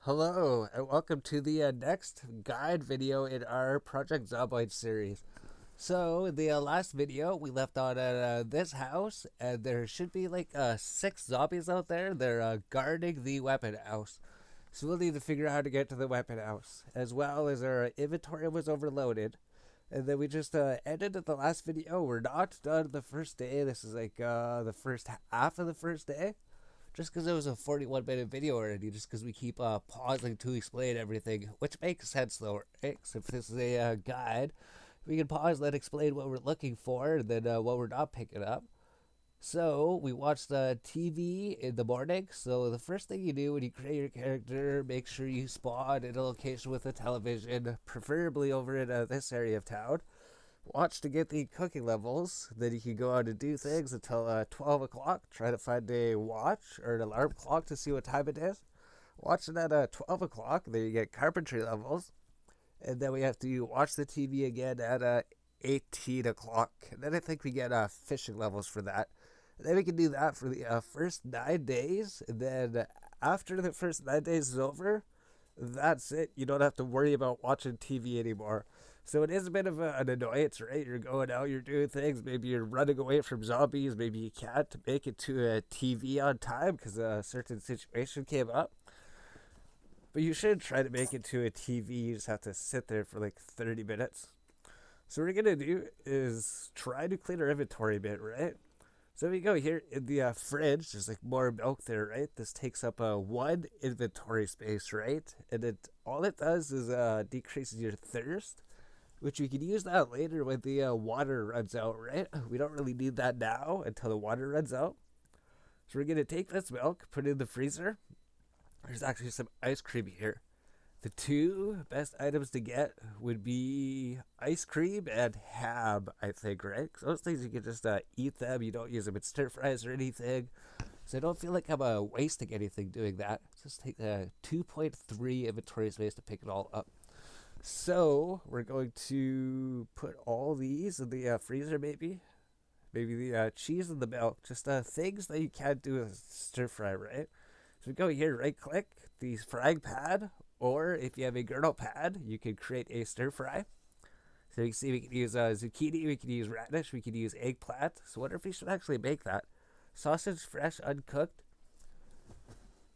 Hello, and welcome to the next guide video in our Project Zomboid series. So, in the last video, we left on at this house, and there should be like six zombies out there. They're guarding the weapon house. So, we'll need to figure out how to get to the weapon house, as well as our inventory was overloaded. And then we just ended at the last video. We're not done the first day. This is like the first half of the first day just because it was a 41-minute video already, just because we keep pausing to explain everything, which makes sense though, right? 'Cause if this is a guide, we can pause, then explain what we're looking for, and then what we're not picking up. So we watch the TV in the morning. So the first thing you do when you create your character, make sure you spawn in a location with a television, preferably over in this area of town. Watch to get the cooking levels. Then you can go out and do things until 12 o'clock. Try to find a watch or an alarm clock to see what time it is. Watch it at 12 o'clock. Then you get carpentry levels. And then we have to watch the TV again at 18 o'clock. And then I think we get fishing levels for that. And then we can do that for the first 9 days. And then after the first 9 days is over, that's it. You don't have to worry about watching TV anymore. So it is a bit of an annoyance, right? You're going out, you're doing things. Maybe you're running away from zombies. Maybe you can't make it to a TV on time because a certain situation came up. But you should try to make it to a TV. You just have to sit there for like 30 minutes. So what we're going to do is try to clean our inventory a bit, right? So we go here in the fridge. There's like more milk there, right? This takes up one inventory space, right? And all it does is decreases your thirst, which you can use that later when the water runs out, right? We don't really need that now until the water runs out. So we're gonna take this milk, put it in the freezer. There's actually some ice cream here. The two best items to get would be ice cream and ham, I think, right? 'Cause those things you can just eat them. You don't use them in stir fries or anything. So I don't feel like I'm wasting anything doing that. Just take 2.3 inventory space to pick it all up. So we're going to put all these in the freezer, maybe the cheese and the milk, just things that you can't do with stir fry, right? So we go here, right click the frying pan, or if you have a girdle pad, you can create a stir fry. So you can see we can use zucchini, we can use radish, we can use eggplant. So what if we should actually make that? Sausage fresh uncooked.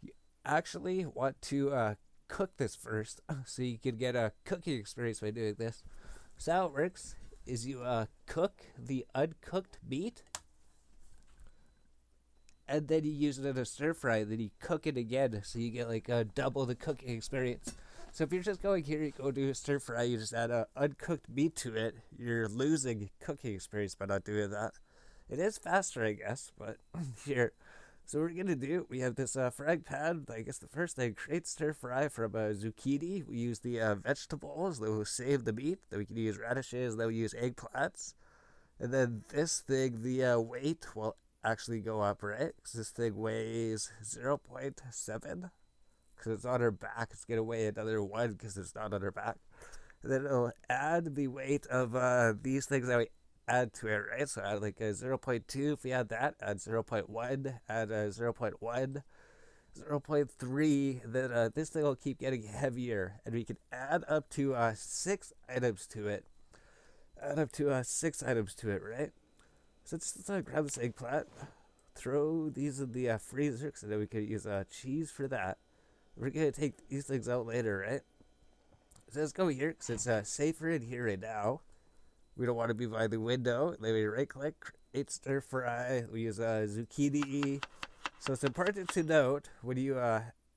You actually want to cook this first so you can get a cooking experience by doing this. So how it works is you cook the uncooked meat and then you use it in a stir fry. Then you cook it again so you get like double the cooking experience. So if you're just going here, you go do a stir fry, you just add uncooked meat to it, you're losing cooking experience by not doing that. It is faster, I guess, but here. So what we're gonna do, we have this frying pan. I guess the first thing, create stir fry from zucchini. We use the vegetables that will save the meat. Then we can use radishes. Then we use eggplants. And then this thing, the weight will actually go up, right? Because this thing weighs 0.7. Because it's on her back, it's gonna weigh another 1 because it's not on her back. And then it'll add the weight of these things that we add to it, right? So add like a zero point 0.2 if we add that, add 0.1, add a 0.1, 0.3, then this thing will keep getting heavier, and we can add up to 6 items to it. Add up to 6 items to it, right? So let's grab this eggplant, throw these in the freezer, so then we can use cheese for that. We're gonna take these things out later, right? So let's go here, because it's safer in here right now. We don't want to be by the window. Then we right click, create stir fry. We use zucchini. So it's important to note when you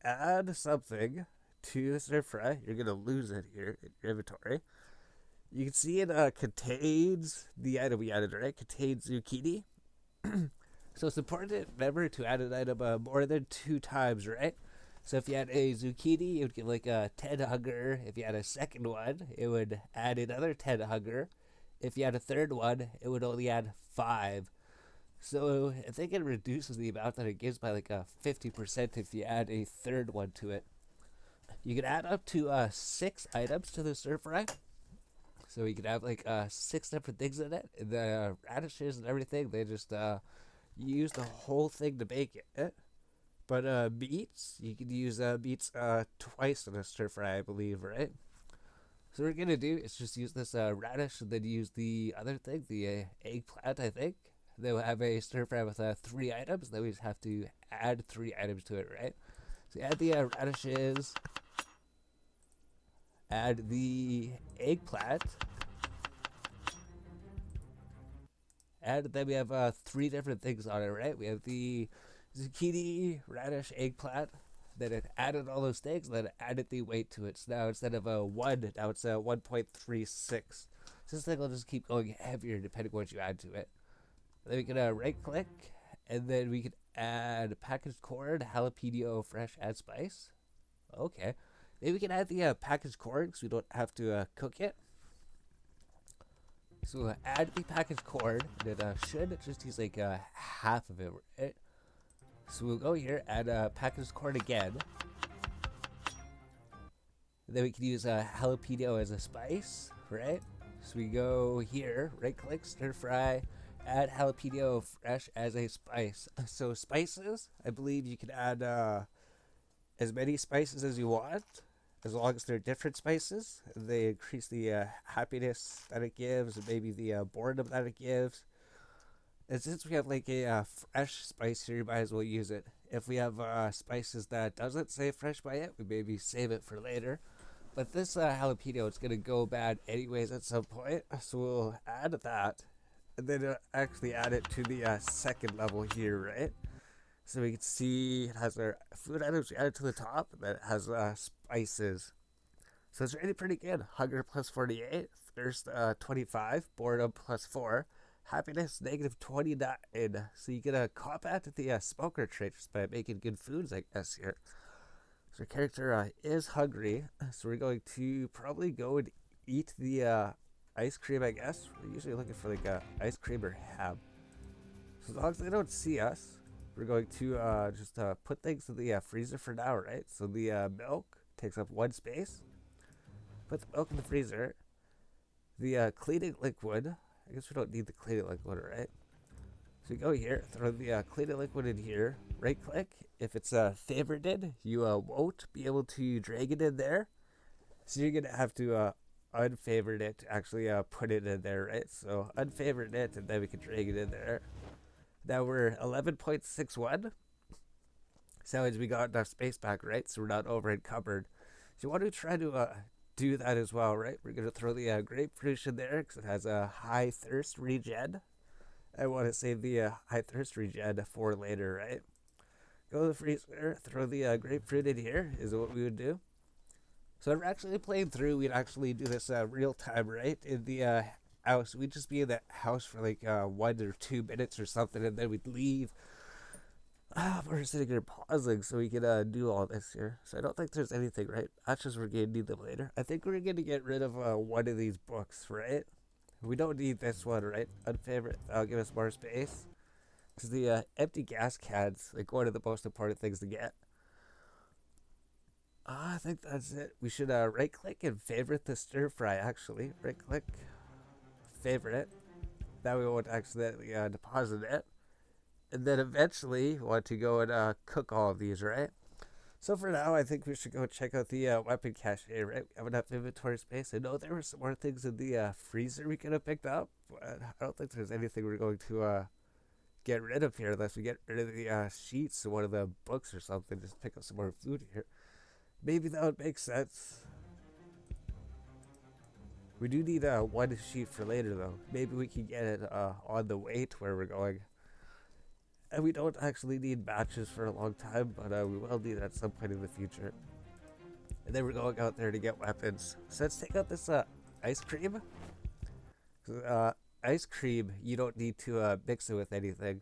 add something to stir fry, you're going to lose it here in your inventory. You can see it contains the item we added, right? Contains zucchini. So it's important, remember, to add an item more than 2 times, right? So if you had a zucchini, it would give like a 10 hunger. If you had a second one, it would add another 10 hunger. If you had a third one, it would only add 5. So I think it reduces the amount that it gives by like 50% if you add a third one to it. You can add up to 6 items to the stir fry. So you can have like 6 different things in it. The radishes and everything, they just use the whole thing to bake it. But beets, you could use beets twice in a stir fry, I believe, right? So what we're gonna do is just use this radish, and then use the other thing, the eggplant, I think. Then we'll have a stir fry with 3 items. Then we just have to add 3 items to it, right? So add the radishes, add the eggplant, and then we have 3 different things on it, right? We have the zucchini, radish, eggplant. Then it added all those things, then it added the weight to it. So now instead of a 1, now it's a 1.36. So this thing will just keep going heavier depending on what you add to it. Then we can right click, and then we can add packaged corn, jalapeno, fresh, add spice. Okay. Then we can add the packaged corn because we don't have to cook it. So we'll add the packaged corn, and it should just use like half of it, right? So we'll go here, add packaged corn again. And then we can use jalapeno as a spice, right? So we go here, right click, stir fry, add jalapeno fresh as a spice. So spices, I believe you can add as many spices as you want, as long as they're different spices. They increase the happiness that it gives, and maybe the boredom that it gives. And since we have like a fresh spice here, you might as well use it. If we have spices that doesn't say fresh by it, we maybe save it for later. But this jalapeno, it's going to go bad anyways at some point. So we'll add that. And then actually add it to the second level here, right? So we can see it has our food items. We add it to the top. And then it has spices. So it's really pretty good. Hunger plus 48. Thirst 25. Boredom plus 4. Happiness negative 29. So you can combat the smoker trait just by making good foods, I guess, here. So our character is hungry. So we're going to probably go and eat the ice cream, I guess. We're usually looking for like ice cream or ham. So as long as they don't see us, we're going to just put things in the freezer for now, right? So the milk takes up 1 space. Put the milk in the freezer. The cleaning liquid, I guess we don't need the cleaning liquid, right? So we go here, throw the cleaning liquid in here, right click. If it's favorited, you won't be able to drag it in there. So you're going to have to unfavorite it to actually put it in there, right? So unfavorite it, and then we can drag it in there. Now we're 11.61. So as we got enough space back, right? So we're not over encumbered. So you want to try to do that as well, right? We're going to throw the grapefruit in there because it has a high thirst regen. I want to save the high thirst regen for later, right? Go to the freezer, throw the grapefruit in here is what we would do. So if we're actually playing through, we'd actually do this real time, right? In the house, we'd just be in the house for like 1 or 2 minutes or something, and then we'd leave. We're sitting here pausing so we can do all this here. So I don't think there's anything, right? That's just we're going to need them later. I think we're going to get rid of one of these books, right? We don't need this one, right? Unfavorite. That'll give us more space. Because the empty gas cans, like one of the most important things to get. I think that's it. We should right click and favorite the stir fry, actually. Right click, favorite it. That we won't accidentally deposit it. And then eventually want to go and cook all of these, right? So for now, I think we should go check out the weapon cache, right? We have enough inventory space. I know there were some more things in the freezer we could have picked up, but I don't think there's anything we're going to get rid of here unless we get rid of the sheets or one of the books or something. Just pick up some more food here. Maybe that would make sense. We do need one sheet for later, though. Maybe we can get it on the way to where we're going. And we don't actually need matches for a long time, but we will need it at some point in the future. And then we're going out there to get weapons. So let's take out this ice cream. Ice cream, you don't need to mix it with anything.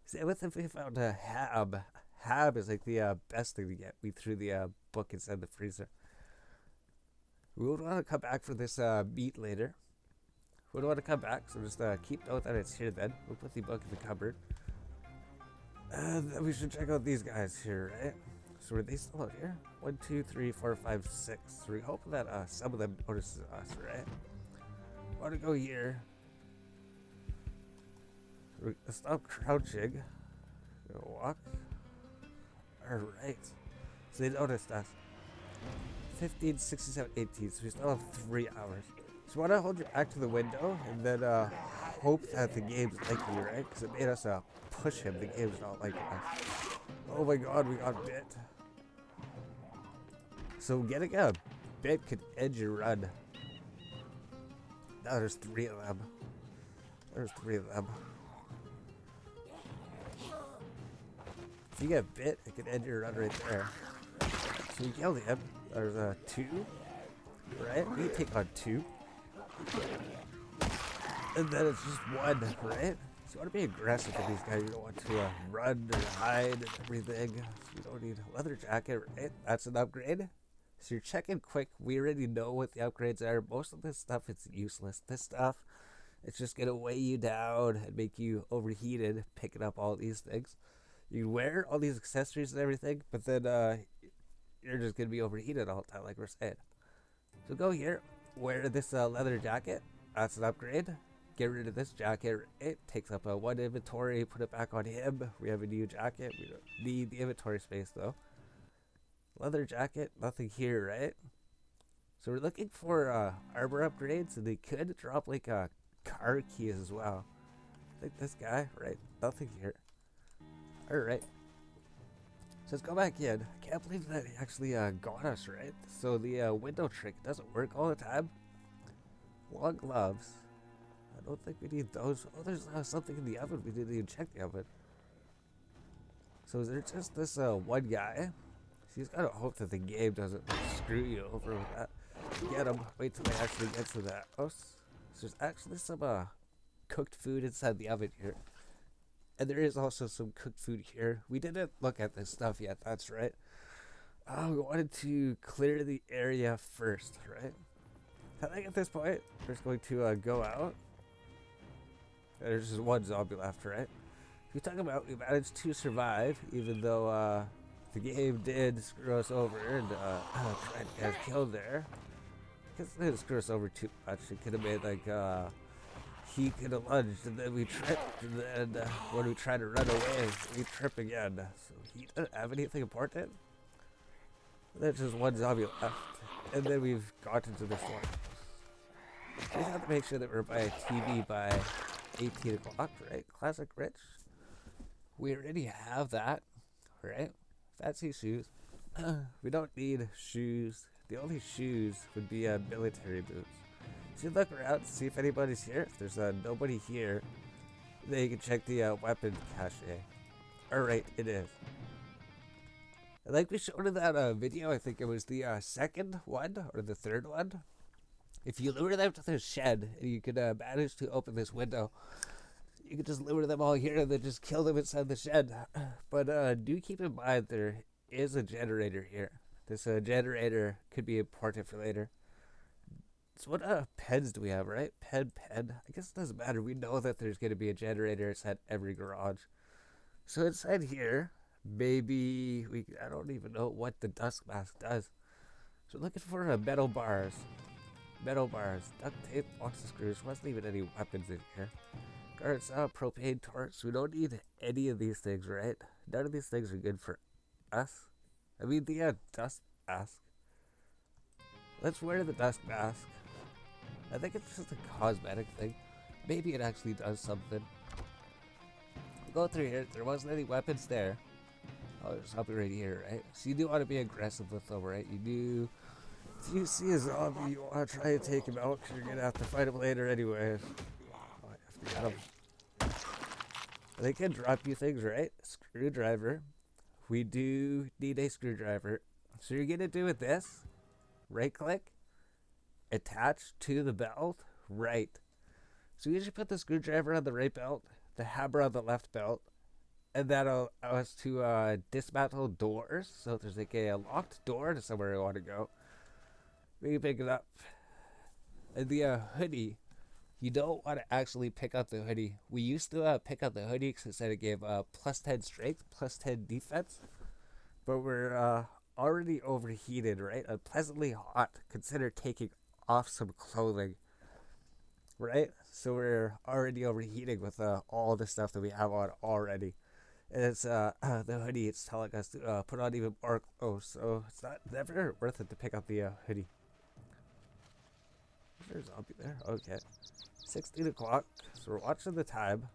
Same with if we found a hab. Hab is like the best thing to get. We threw the book inside the freezer. We would want to come back for this meat later. We would want to come back, so just keep note that it's here then. We'll put the book in the cupboard. And then we should check out these guys here, right? So are they still out here? 1, 2, 3, 4, 5, 6. So we hope that some of them notices us, right? I want to go here. Stop crouching. Walk. Alright. So they noticed us. 15, 67, 18. So we still have 3 hours. So you want to hold your back to the window and then hope that the game's liking you, right? Because it made us push him. The game's not liking us. Oh my god, we got bit. So getting a bit could end your run. Now there's 3 of them. There's 3 of them. If you get bit, it can end your run right there. So we killed him. There's 2. Right? We take on 2. And then it's just 1, right? So you want to be aggressive with these guys. You don't want to run or hide and everything. So you don't need a leather jacket, right? That's an upgrade. So you're checking quick. We already know what the upgrades are. Most of this stuff, it's useless. This stuff, it's just going to weigh you down and make you overheated picking up all these things. You wear all these accessories and everything, but then you're just going to be overheated all the time, like we're saying. So go here, wear this leather jacket. That's an upgrade. Get rid of this jacket. It takes up 1 inventory. Put it back on him. We have a new jacket. We don't need the inventory space, though. Leather jacket, nothing here, right? So we're looking for armor upgrades, and they could drop like car keys as well. I think this guy, right? Nothing here. Alright. So let's go back in. I can't believe that he actually got us, right? So the window trick doesn't work all the time. Long gloves. I don't think we need those. Oh, there's something in the oven. We didn't even check the oven. So is there just this one guy? So you just gotta hope that the game doesn't screw you over with that. Get him. Wait till they actually get to that house. So there's actually some cooked food inside the oven here. And there is also some cooked food here. We didn't look at this stuff yet, that's right. We wanted to clear the area first, right? I think at this point, we're just going to go out. There's just 1 zombie left, right? If you talk about, we managed to survive, even though the game did screw us over and tried to get us killed there. I guess it didn't screw us over too much. It could have made like he could have lunged and then we tripped, and then when we tried to run away, we trip again. So he doesn't have anything important. There's just 1 zombie left, and then we've gotten to this one. We have to make sure that we're by a TV by 18 o'clock, right? Classic rich. We already have that, right? Fancy shoes. We don't need shoes. The only shoes would be military boots. So you look around to see if anybody's here. If there's nobody here, then you can check the weapon cache. Alright, it is. And like we showed in that video, I think it was the second one or the third one. If you lure them to the shed and you can manage to open this window, you can just lure them all here and then just kill them inside the shed. But do keep in mind there is a generator here. This generator could be important for later. So what pens do we have, right? Pen. I guess it doesn't matter. We know that there's going to be a generator inside every garage. So inside here, maybe I don't even know what the dust mask does. So looking for metal bars. Duct tape, box of screws. Wasn't even any weapons in here. Guards, propane torch. We don't need any of these things, right? None of these things are good for us. I mean, the dust mask. Let's wear the dust mask. I think it's just a cosmetic thing. Maybe it actually does something. Go through here. There wasn't any weapons there. Oh, there's something right here, right? So you do want to be aggressive with them, right? You do. If you see a zombie, you want to try and take him out because you're going to have to fight him later anyway. Oh, I have to get him. They can drop you things, right? Screwdriver. We do need a screwdriver. So you're going to do with this. Right click. Attach to the belt. Right. So you should put the screwdriver on the right belt. The hammer on the left belt. And that'll allow us to dismantle doors. So if there's like a locked door to somewhere I want to go, we can pick it up. And the hoodie, you don't want to actually pick up the hoodie. We used to pick up the hoodie because it said it gave plus 10 strength, plus 10 defense. But we're already overheated, right? Unpleasantly hot. Consider taking off some clothing, right? So we're already overheating with all the stuff that we have on already. And it's the hoodie. It's telling us to put on even more clothes, so it's not never worth it to pick up the hoodie. Is there a zombie there? Okay, 16 o'clock. So we're watching the time.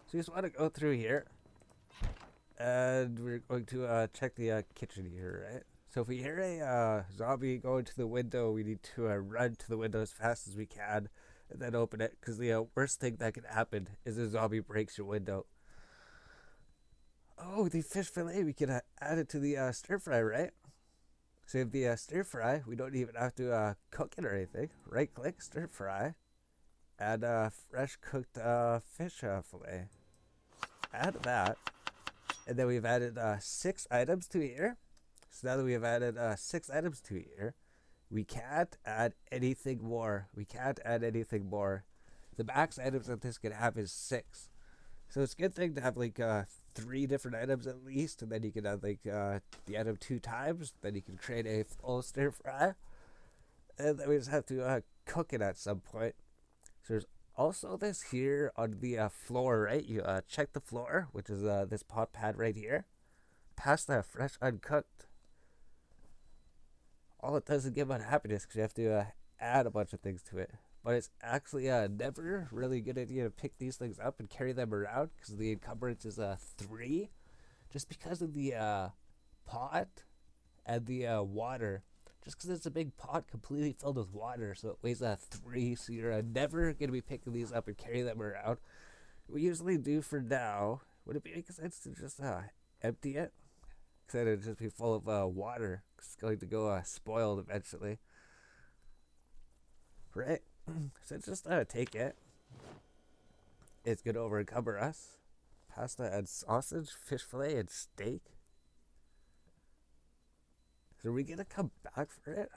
So you just want to go through here, and we're going to check the kitchen here, right? So if we hear a zombie go into the window, we need to run to the window as fast as we can, and then open it. Because the worst thing that can happen is a zombie breaks your window. Oh, the fish fillet, we can add it to the stir fry, right? So if the stir fry, we don't even have to cook it or anything. Right click, stir fry, add fresh cooked fish fillet. Add that, and then we've added 6 items to here. So now that we have added 6 items to here, we can't add anything more. We can't add anything more. The max items that this can have is 6. So it's a good thing to have like 3 different items at least, and then you can add like the item 2 times. Then you can create a full stir fry, and then we just have to cook it at some point. So there's also this here on the floor, right? You check the floor, which is this pot pad right here. Pasta fresh uncooked. All it does is give unhappiness because you have to add a bunch of things to it. But it's actually never really a good idea to pick these things up and carry them around because the encumbrance is 3. Just because of the pot and the water. Just because it's a big pot completely filled with water, so it weighs 3. So you're never going to be picking these up and carry them around. We usually do for now. Would it make sense to just empty it? Because then it'd just be full of water. It's going to go spoiled eventually. Right? So just take it. It's going to overcover us. Pasta and sausage, fish fillet, and steak. So are we going to come back for it?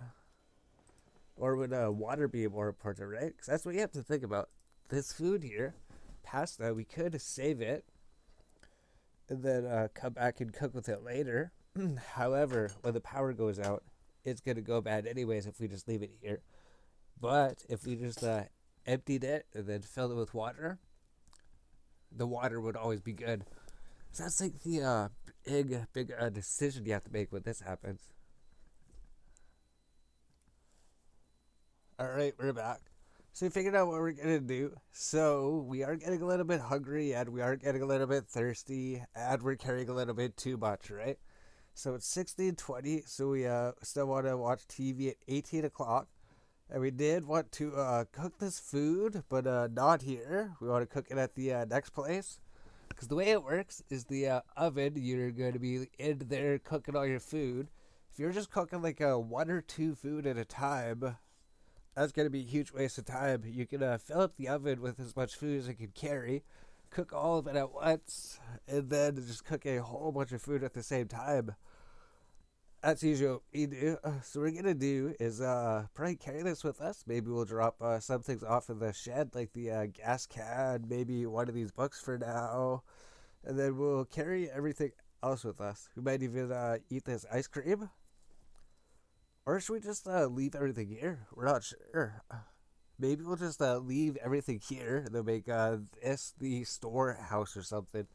Or would water be more important, right? Because that's what you have to think about. This food here, pasta, we could save it and then come back and cook with it later. However, when the power goes out, it's going to go bad anyways if we just leave it here. But if we just emptied it and then filled it with water, the water would always be good. So that's like the big decision you have to make when this happens. Alright, we're back. So we figured out what we're going to do. So we are getting a little bit hungry and we are getting a little bit thirsty and we're carrying a little bit too much, right? So it's 16:20, so we still want to watch TV at 18 o'clock. And we did want to cook this food, but not here. We want to cook it at the next place. Because the way it works is the oven, you're going to be in there cooking all your food. If you're just cooking like 1 or 2 food at a time, that's going to be a huge waste of time. You can fill up the oven with as much food as it can carry, cook all of it at once, and then just cook a whole bunch of food at the same time. That's usually what we do. So what we're going to do is probably carry this with us. Maybe we'll drop some things off in the shed, like the gas can, maybe one of these books for now. And then we'll carry everything else with us. We might even eat this ice cream. Or should we just leave everything here? We're not sure. Maybe we'll just leave everything here and then make this the storehouse or something.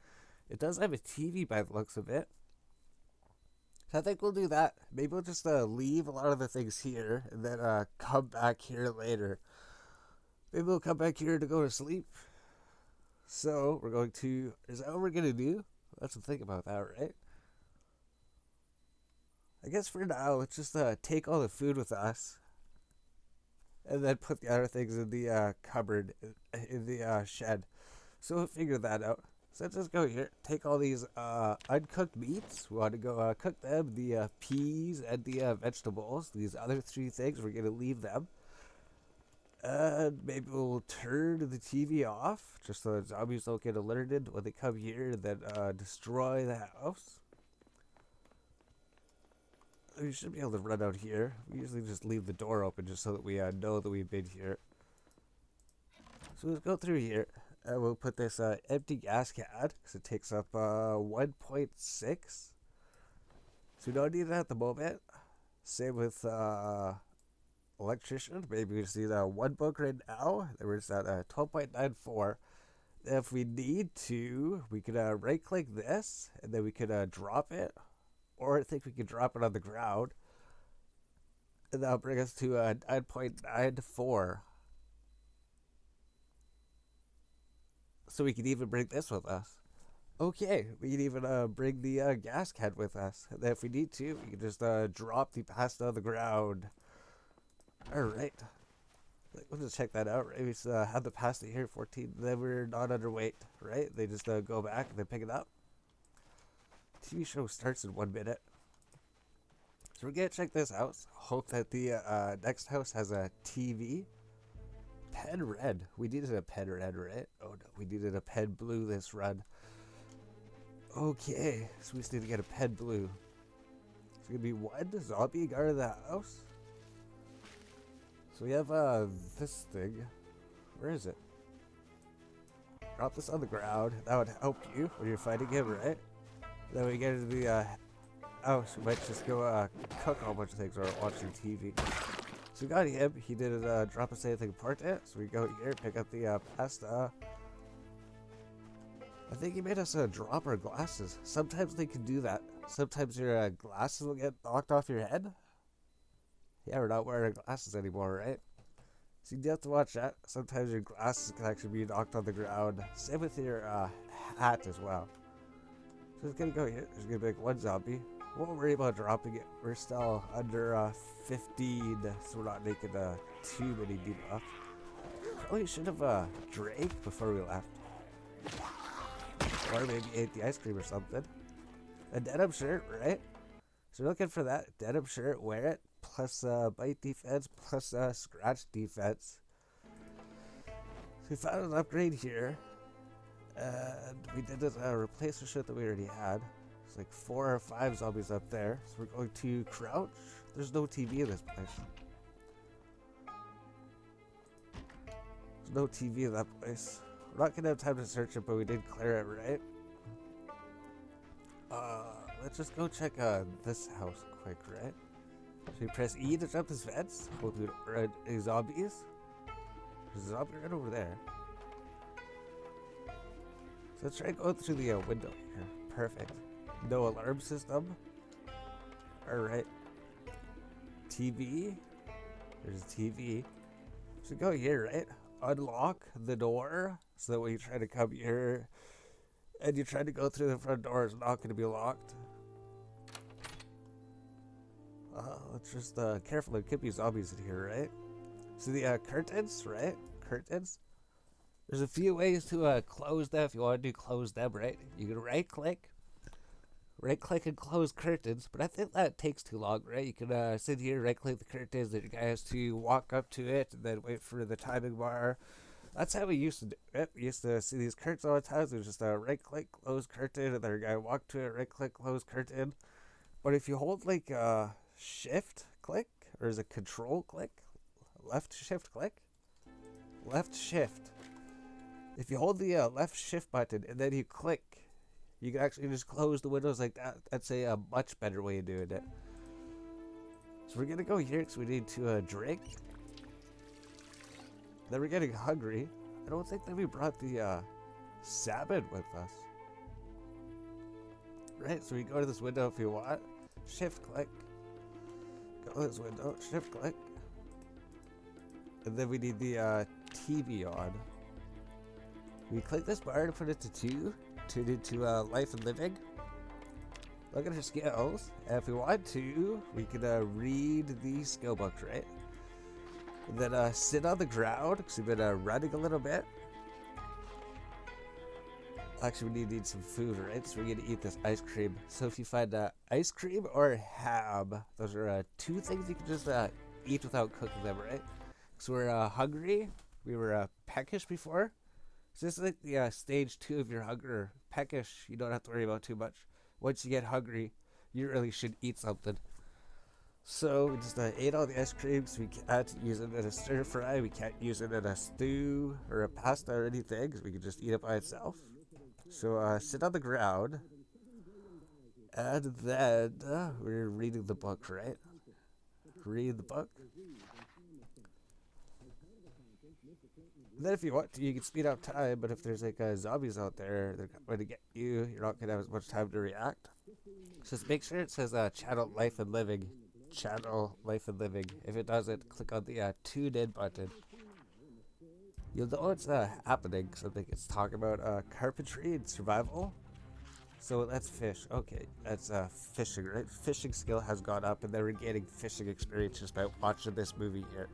It does have a TV by the looks of it. So I think we'll do that. Maybe we'll just leave a lot of the things here and then come back here later. Maybe we'll come back here to go to sleep. So we're going to... Is that what we're going to do? Let's think about that, right? I guess for now, let's just take all the food with us. And then put the other things in the cupboard, in the shed. So we'll figure that out. So let's just go here. Take all these uncooked meats. We want to go cook them. The peas and the vegetables. These other 3 things, we're going to leave them. And maybe we'll turn the TV off. Just so the zombies don't get alerted when they come here and then destroy the house. We should be able to run out here. We usually just leave the door open just so that we know that we've been here. So let's go through here. We'll put this empty gas can because it takes up 1.6. So we don't need it at the moment. Same with electrician. Maybe we just need 1 book right now. Then we're just at 12.94. If we need to, we could right click this, and then we could drop it, or I think we could drop it on the ground, and that'll bring us to 9.94. So we can even bring this with us. Okay, we can even bring the gas can with us. And then if we need to, we can just drop the pasta on the ground. Alright. We'll just check that out, right? We just have the pasta here, 14. Then we're not underweight, right? They just go back and then pick it up. TV show starts in 1 minute. So we're going to check this house. Hope that the next house has a TV. Pen red. We needed a pen red, right? Oh no, we needed a pen blue this run. Okay, so we just need to get a pen blue. It's going to be one zombie guard in the house. So we have this thing. Where is it? Drop this on the ground. That would help you when you're fighting him, right? Then we get into the house. We might just go cook a whole bunch of things or watching TV. So we got him. He didn't drop us anything important. So we go here, pick up the pasta. I think he made us drop our glasses. Sometimes they can do that. Sometimes your glasses will get knocked off your head. Yeah, we're not wearing glasses anymore, right? So you do have to watch that. Sometimes your glasses can actually be knocked on the ground. Same with your hat as well. So it's gonna go here. There's gonna be like one zombie. Won't worry about dropping it. We're still under 15, so we're not making too many debuffs. Probably should have drank before we left. Or maybe ate the ice cream or something. A denim shirt, right? So we're looking for that denim shirt, wear it, plus bite defense, plus scratch defense. So we found an upgrade here. And we did this replacement shit that we already had. It's like 4 or 5 zombies up there. So we're going to crouch. There's no TV in this place. There's no TV in that place. We're not going to have time to search it, but we did clear it, right? Let's just go check this house quick, right? So we press E to jump this fence. Hold the zombies. There's a zombie right over there. So let's try going through the window here. Perfect. No alarm system. Alright. TV. There's a TV. So go here, right? Unlock the door. So that when you try to come here and you try to go through the front door, it's not going to be locked. Let's just careful. There could be zombies in here, right? So the curtains, right? Curtains. There's a few ways to close them if you want to close them, right? You can right click and close curtains, but I think that takes too long, right? You can sit here, right click the curtains, then your guy has to walk up to it and then wait for the timing bar. That's how we used to do it. We used to see these curtains all the time. So it was just a right click, close curtain, and then your guy walk to it, right click, close curtain. But if you hold like shift click, or is it control click? Left shift click? Left shift. If you hold the left shift button and then you click, you can actually just close the windows like that. That's a much better way of doing it. So we're gonna go here because we need to drink. Then we're getting hungry. I don't think that we brought the salmon with us. Right, so we go to this window if you want. Shift click. Go to this window, shift click. And then we need the TV on. We click this bar to put it to 2. Turn it to life and living. Look at our skills. And if we want to, we can read the skill books, right? And then sit on the ground because we've been running a little bit. Actually, we need some food, right? So we're gonna eat this ice cream. So if you find ice cream or ham, those are 2 things you can just eat without cooking them, right? So we're hungry. We were peckish before. So this is like the stage 2 of your hunger. Peckish, you don't have to worry about too much. Once you get hungry, you really should eat something. So we just ate all the ice creams. We can't use it in a stir fry. We can't use it in a stew or a pasta or anything because we can just eat it by itself. So sit on the ground. And then we're reading the book, right? Read the book. And then if you want to, you can speed up time, but if there's like zombies out there, they're going to get you. You're not going to have as much time to react. Just make sure it says channel life and living. Channel life and living. If it doesn't, click on the tune in button. You'll know what's happening. So I think it's talking about carpentry and survival. So let's fish. Okay, that's fishing, right? Fishing skill has gone up, and then we're getting fishing experience just by watching this movie here.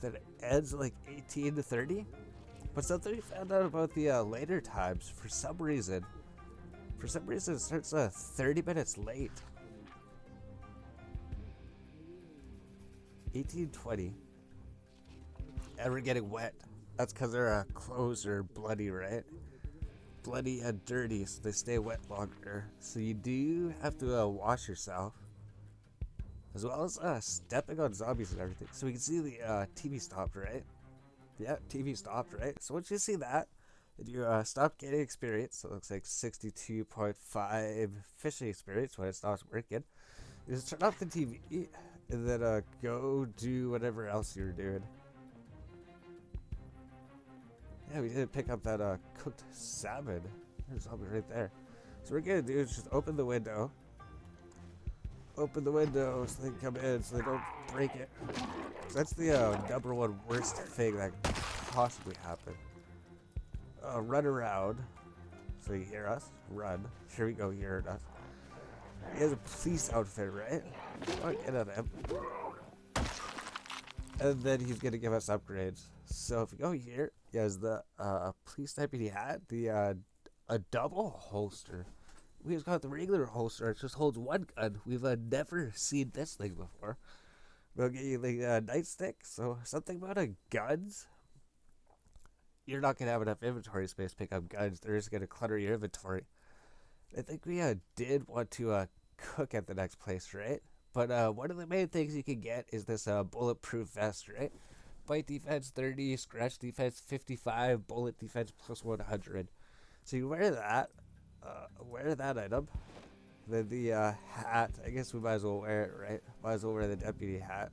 Then it ends like 18 to 30. But something we found out about the later times, for some reason it starts 30 minutes late. 18:20. And we're getting wet. That's because their clothes are bloody, right? Bloody and dirty, so they stay wet longer. So you do have to wash yourself, as well as stepping on zombies and everything. So we can see the TV stopped, right? Yeah, TV stopped, right? So once you see that, and you stop getting experience, so it looks like 62.5 fishing experience when it stops working. You just turn off the TV, and then go do whatever else you're doing. Yeah, we did pick up that cooked salmon. There's something right there. So what we're gonna do is just open the window. Open the window so they can come in, so they don't break it. So that's the number one worst thing that could possibly happen. Run around. So you hear us? Run. Here we go, hearing us. He has a police outfit, right? Oh, get at him. And then he's gonna give us upgrades. So if we go here, he has the police deputy hat, the a double holster. We've got the regular holster. It just holds one gun. We've never seen this thing before. We'll get you the nightstick. So something about guns. You're not gonna have enough inventory space to pick up guns. They're just gonna clutter your inventory. I think we did want to cook at the next place, right? But one of the main things you can get is this bulletproof vest, right? Bite defense 30, scratch defense 55, bullet defense plus 100. So you wear that item. Then the hat, I guess we might as well wear it, right? Might as well wear the deputy hat.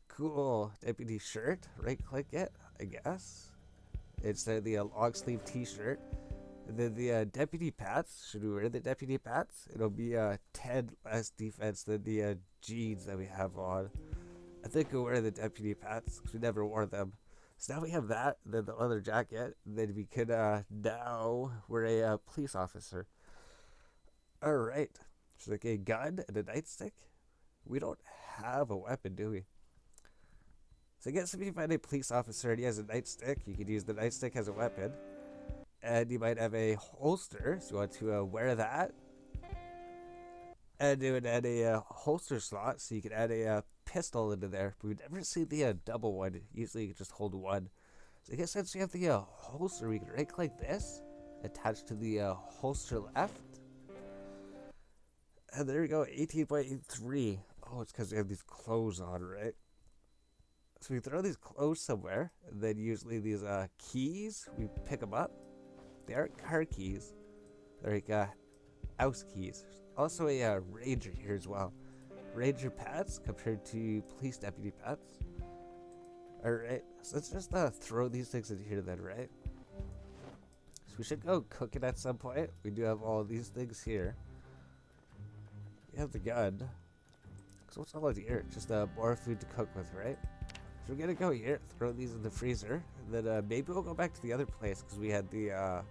Cool deputy shirt, right click it, I guess. It's the long sleeve t-shirt. And then the deputy pants, should we wear the deputy pants? It'll be 10 less defense than the jeans that we have on. I think we'll wear the deputy pants because we never wore them. So now we have that, then the leather jacket, and then we could now we're a police officer. Alright, so like a gun and a nightstick. We don't have a weapon, do we? So I guess if you find a police officer and he has a nightstick, you could use the nightstick as a weapon. And you might have a holster, so you want to wear that. And you would add a holster slot, so you can add a pistol into there. But we've never seen the double one. Usually you can just hold one. So I guess since you have the holster, we can right-click this, attach to the holster left. And there we go, 18.83. Oh, it's because we have these clothes on, right? So we throw these clothes somewhere, and then usually these keys, we pick them up. They aren't car keys. They're like house keys. Also a ranger here as well. Ranger pants compared to police deputy pants. Alright, so let's just throw these things in here then, right? So we should go cooking at some point. We do have all these things here. We have the gun. So what's all in here? Just more food to cook with, right? So we're gonna go here, throw these in the freezer, and then maybe we'll go back to the other place because we had the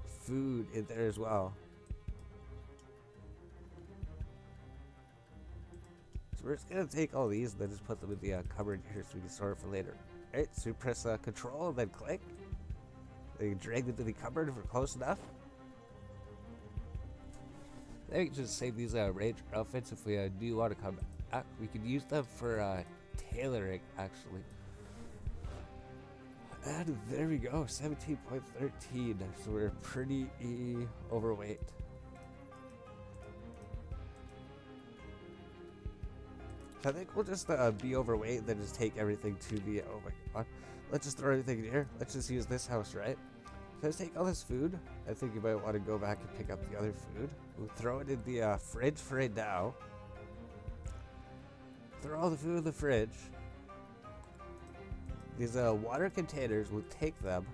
food in there as well. So we're just gonna take all these and then just put them in the cupboard here so we can store it for later. Alright, so we press control and then click. Then you drag it to the cupboard if we're close enough. Then we can just save these ranger outfits if we do want to come back. We could use them for tailoring, actually. And there we go, 17.13. So we're pretty overweight. So I think we'll just be overweight and then just take everything to the, oh my god. Let's just throw everything in here. Let's just use this house, right? So let's take all this food. I think you might want to go back and pick up the other food. We'll throw it in the fridge for right now. Throw all the food in the fridge. These water containers, we'll take them.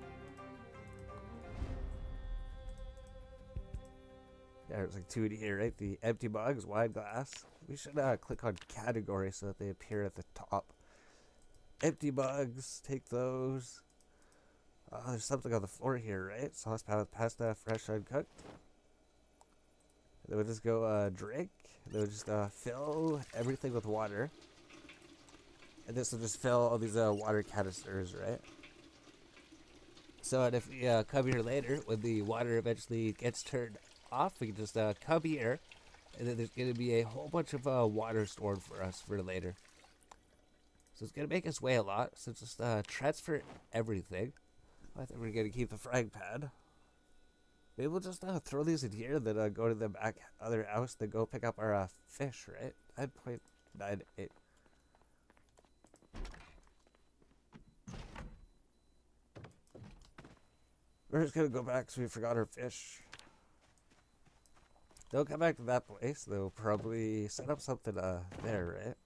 Yeah, there's like two in here, right? The empty mugs, wine glass. We should click on category so that they appear at the top. Empty mugs, take those. There's something on the floor here, right? Sauce pasta, fresh, uncooked. Then we'll just go drink. Then we'll just fill everything with water. And this will just fill all these water canisters, right? So and if we come here later, when the water eventually gets turned off, we can just come here. And then there's going to be a whole bunch of water stored for us for later. So it's going to make us weigh a lot. So just transfer everything. I think we're going to keep the frying pan. Maybe we'll just throw these in here, then go to the back other house, then go pick up our fish, right? 9.98. We're just going to go back because we forgot our fish. Don't come back to that place. They'll probably set up something there, right?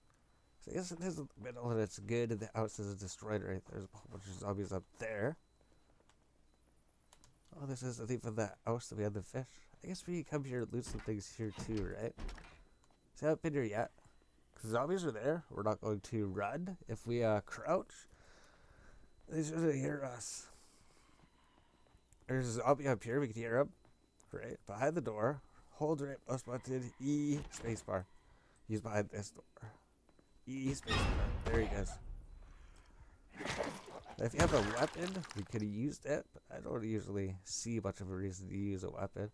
So I guess it is in the middle and it's good and the house isn't destroyed right. There's a whole bunch of zombies up there. Oh, this isn't even the house that we had the fish. I guess we come here and loot some things here too, right? So I haven't been here yet. Because zombies are there. We're not going to run. If we crouch, they shouldn't hear us. There's a zombie up here. We can hear him. Right? Behind the door. Hold right mouse button. E spacebar. He's behind this door. E spacebar. There he goes. If you have a weapon, we could have used it, but I don't usually see much of a reason to use a weapon.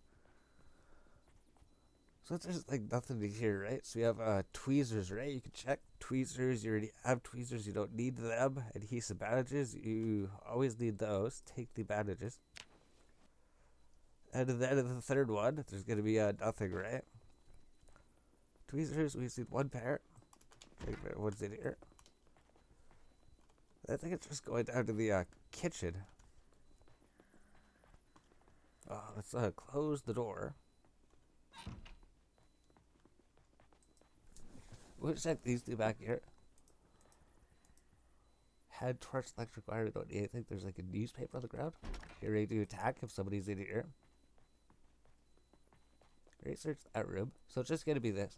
So there's like nothing to here, right? So we have tweezers, right? You can check tweezers. You already have tweezers. You don't need them. Adhesive bandages. You always need those. Take the bandages. And then in the third one, there's going to be nothing, right? Tweezers, we just need one pair. What's in here? I think it's just going down to the kitchen. Let's close the door. We'll check these two back here. Head torch, electric wire, we don't need anything. There's like a newspaper on the ground. Get ready to attack if somebody's in here. Research that room. So it's just going to be this.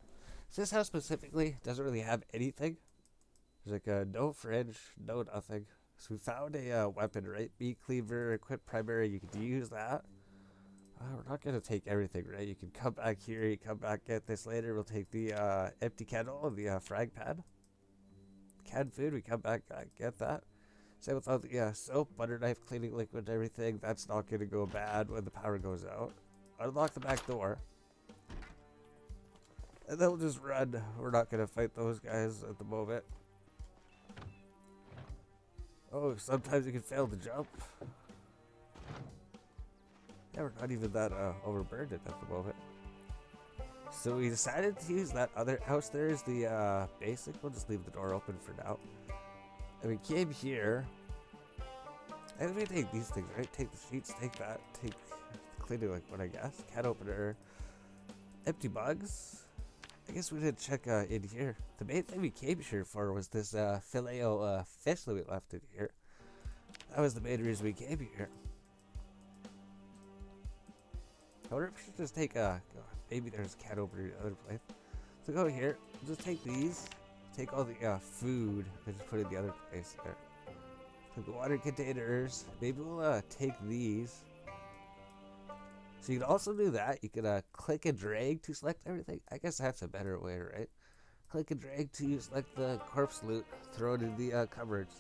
So this house specifically doesn't really have anything. There's like no fridge, no nothing. So we found a weapon, right? Meat cleaver, equip primary, you could use that. We're not going to take everything, right? You can come back here, you come back, get this later. We'll take the empty kettle and the frag pad. Canned food, we come back, get that. Same with all the soap, butter knife, cleaning liquid, everything. That's not going to go bad when the power goes out. Unlock the back door. And then we'll just run. We're not going to fight those guys at the moment. Oh, sometimes you can fail to jump. Yeah, we're not even that overburdened at the moment. So we decided to use that other house there as the basic. We'll just leave the door open for now. And we came here. And we take these things, right? Take the sheets, take that, take the cleaning liquid, I guess. Can opener. Empty bugs. I guess we did check in here. The main thing we came here for was this filet fish that we left in here. That was the main reason we came here. I wonder if we should just take maybe there's a cat opener in the other place. So go here, just take these, take all the food, and just put it in the other place there. Take the water containers. Maybe we'll take these. So you can also do that. You can click and drag to select everything. I guess that's a better way, right? Click and drag to select the corpse loot. Throw it in the cupboards.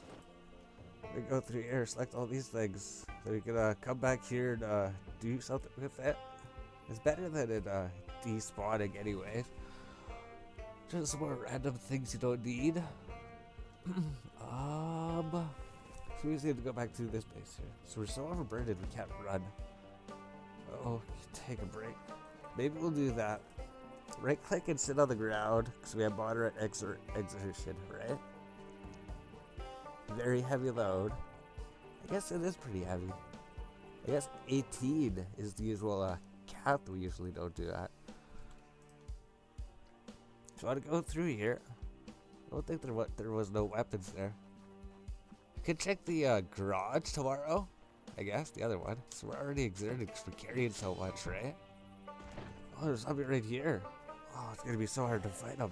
We go through here, select all these things. So you can come back here and do something with it. It's better than it despawning anyways. Just some more random things you don't need. So we just need to go back to this place here. So we're so overburdened we can't run. Oh, take a break. Maybe we'll do that. Right click and sit on the ground because we have moderate exertion, right? Very heavy load. I guess it is pretty heavy. I guess 18 is the usual cap that we usually don't do that. So I want to go through here. I don't think there was no weapons there. Could check the garage tomorrow. I guess the other one. So we're already exerting because we're carrying so much, right? Oh, there's something right here. Oh, it's gonna be so hard to fight them.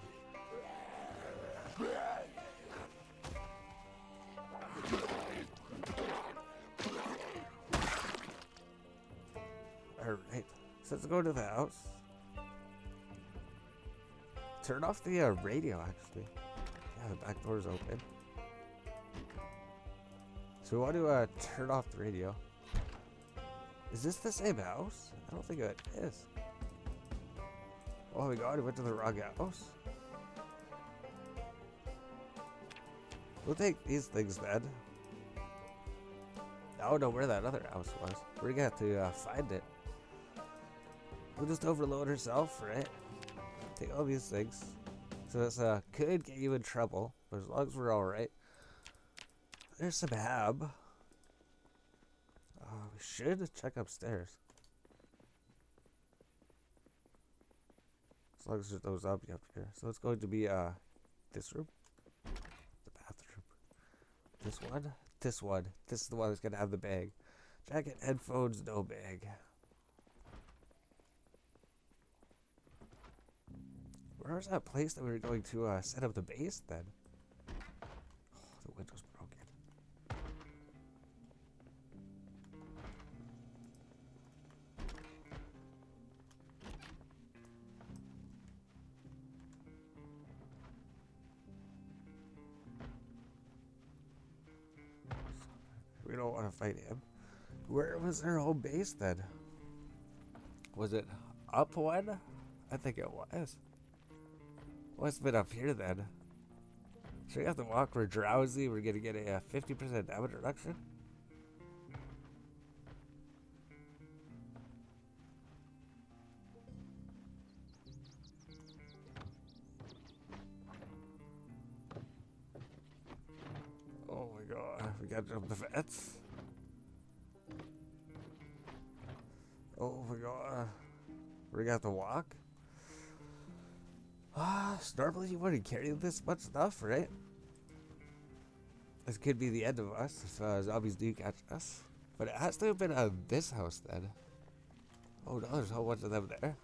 Alright, so let's go to the house. Turn off the radio, actually. Yeah, the back door's open. So we want to turn off the radio. Is this the same house? I don't think it is. Oh my god, we went to the wrong house. We'll take these things then. I don't know where that other house was. We're gonna have to find it. We'll just overload ourselves, right? Take all these things. So this could get you in trouble, but as long as we're alright. There's some ham. We should check upstairs. As long as there's no zombie up here. So it's going to be this room. The bathroom. This one. This one. This is the one that's gonna have the bag. Jacket, headphones, no bag. Where's that place that we were going to set up the base then? Oh, the window's broken. We don't want to fight him. Where was their home base then? Was it up one? I think it was. What's been up here then? So we have to walk, we're drowsy, we're gonna get a 50% damage reduction. Oh my god, we gotta jump the fence. Oh my god, we got to walk. Normally you wouldn't carry this much stuff, right? This could be the end of us if zombies do catch us. But it has to have been this house then. Oh no, there's a whole bunch of them there.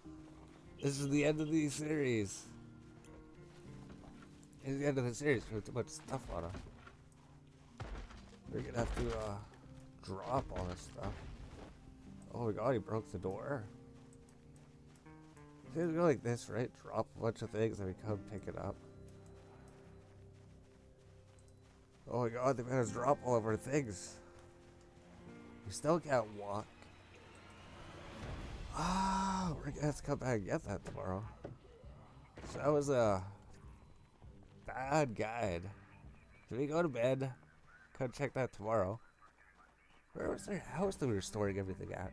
This is the end of the series. It's the end of the series. There's too much stuff on them. We're gonna have to drop all this stuff. Oh my god, he broke the door. It's go like this, right? Drop a bunch of things and we come pick it up. Oh my god, they made us drop all of our things. We still can't walk. We're gonna have to come back and get that tomorrow. So that was a bad guide. Did we go to bed? Come check that tomorrow. Where was their house that we were storing everything at?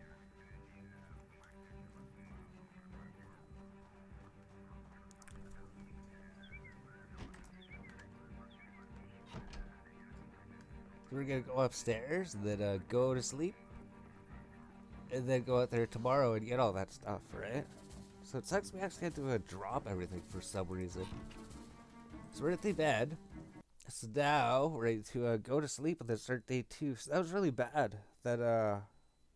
We're gonna go upstairs and then go to sleep. And then go out there tomorrow and get all that stuff, right? So it sucks we actually had to drop everything for some reason. So we're at the bed. So now we're ready to go to sleep and then start day 2. So that was really bad. That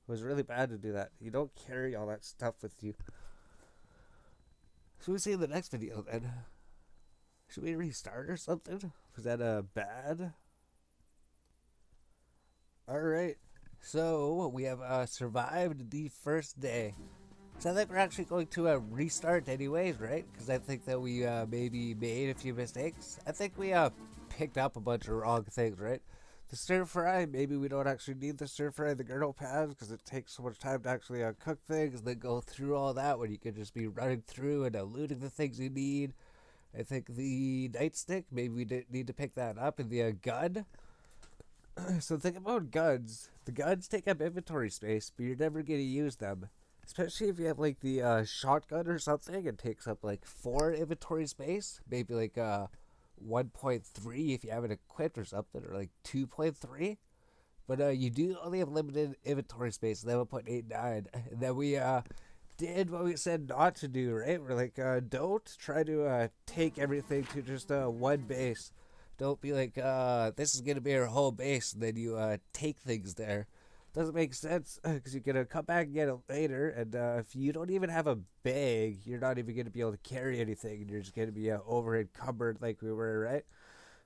was really bad to do that. You don't carry all that stuff with you. So we see in the next video then. Should we restart or something? Was that bad? Alright, so we have survived the first day. So I think we're actually going to restart anyways, right? Because I think that we maybe made a few mistakes. I think we picked up a bunch of wrong things, right? The stir fry, maybe we don't actually need the stir fry, the girdle pads, because it takes so much time to actually cook things, then go through all that when you could just be running through and looting the things you need. I think the nightstick, maybe we didn't need to pick that up, and the gun. So think about guns. The guns take up inventory space, but you're never going to use them. Especially if you have like the shotgun or something, it takes up like 4 inventory space. Maybe like 1.3 if you have it equipped or something, or like 2.3. But you do only have limited inventory space, 11.89. And then we did what we said not to do, right? We're like, don't try to take everything to just one base. Don't be like, this is gonna be our home base, and then you take things there. Doesn't make sense because you're gonna come back and get it later, and if you don't even have a bag, you're not even gonna be able to carry anything, and you're just gonna be over encumbered like we were, right?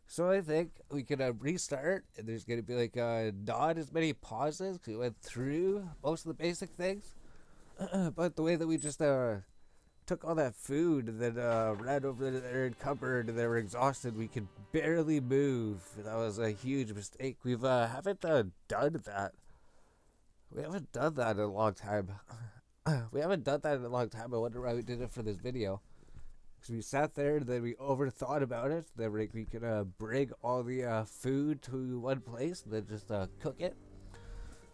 So I think we can restart, and there's gonna be like not as many pauses because we went through most of the basic things. But the way that we just took all that food and then ran over there encumbered and they were exhausted, we could barely move. That was a huge mistake. We've haven't done that. We haven't done that in a long time. We haven't done that in a long time. I wonder why we did it for this video. Because we sat there and then we overthought about it. Then we could bring all the food to one place and then just cook it.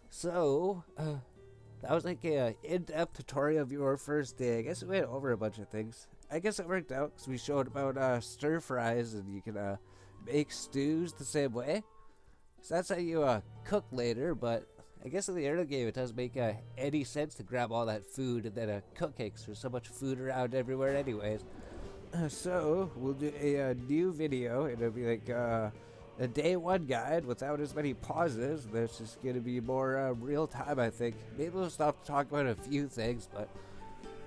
So, that was like a in-depth tutorial of your first day. I guess we went over a bunch of things. I guess it worked out because we showed about stir fries and you can make stews the same way. So that's how you cook later, but I guess in the early game it doesn't make any sense to grab all that food and then cook it because there's so much food around everywhere anyways. So we'll do a new video. It'll be like a day one guide without as many pauses. That's just gonna be more real time, I think. Maybe we'll stop to talk about a few things, but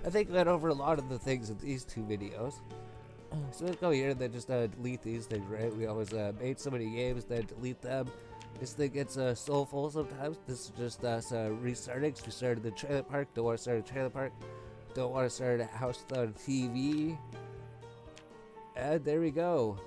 I think we went over a lot of the things in these two videos. So let's go here and then just delete these things, right? We always made so many games, then delete them. This thing gets so full sometimes. This is just us restarting. So we started the trailer park. Don't want to start a trailer park. Don't want to start a house without a TV. And there we go.